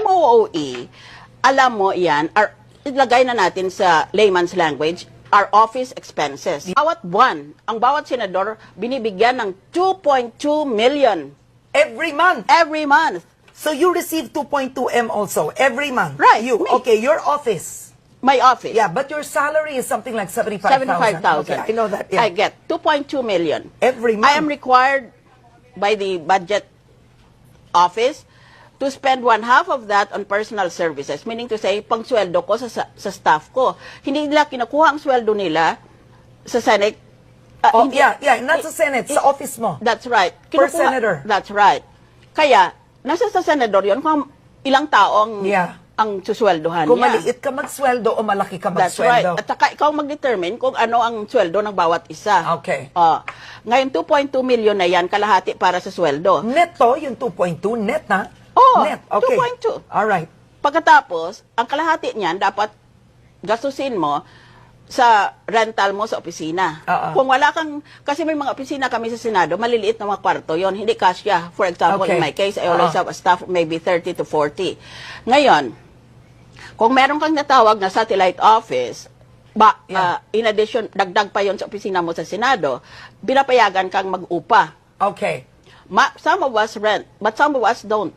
MOOE, alam mo yan, ilagay na natin sa layman's language, are office expenses. Bawat buwan, ang bawat senador binibigyan ng 2.2 million Every month. every month. So you receive 2.2 M also every month. Right, You me. okay? Your office. My office. Yeah, but your salary is something like 75,000. 75,000. Okay, I know that. Yeah. I get 2.2 million. Every month. I am required by the budget office to spend 1/2 of that on personal services, meaning to say, pangsweldo ko sa staff ko. Hindi nila kinukuha ang sweldo nila sa Senate. Oh, Hindi- yeah, not sa Senate, sa office mo. That's right. Per senator. That's right. Kaya, nasa sa senador yun kung ilang tao Yeah. ang susweldohan Kung niya. maliit ka magsweldo o malaki ka That's right. magsweldo. At saka ikaw mag-determine kung ano ang sweldo ng bawat isa. Okay. Ngayon, 2.2 million na yan, kalahati para sa sweldo. Net to, yung 2.2, net na? Oo, Net, okay. 2.2. Alright. Pagkatapos, ang kalahati niyan, dapat gastusin mo sa rental mo sa opisina. Kung wala kang, kasi may mga opisina kami sa Senado, maliliit na mga kwarto yon, hindi kasya. For example, Okay. in my case, I always have a staff maybe 30 to 40. Ngayon, kung meron kang natawag na satellite office, in addition, dagdag pa yon sa opisina mo sa Senado, binapayagan kang mag-upa. Okay. Some of us rent, but some of us don't.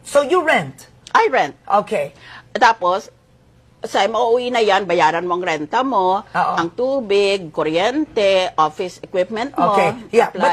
So you rent? I rent. Okay. Tapos, sa MOE na yan, bayaran mo ang renta mo, ang tubig, kuryente, office equipment mo, Okay. Yeah, supply. but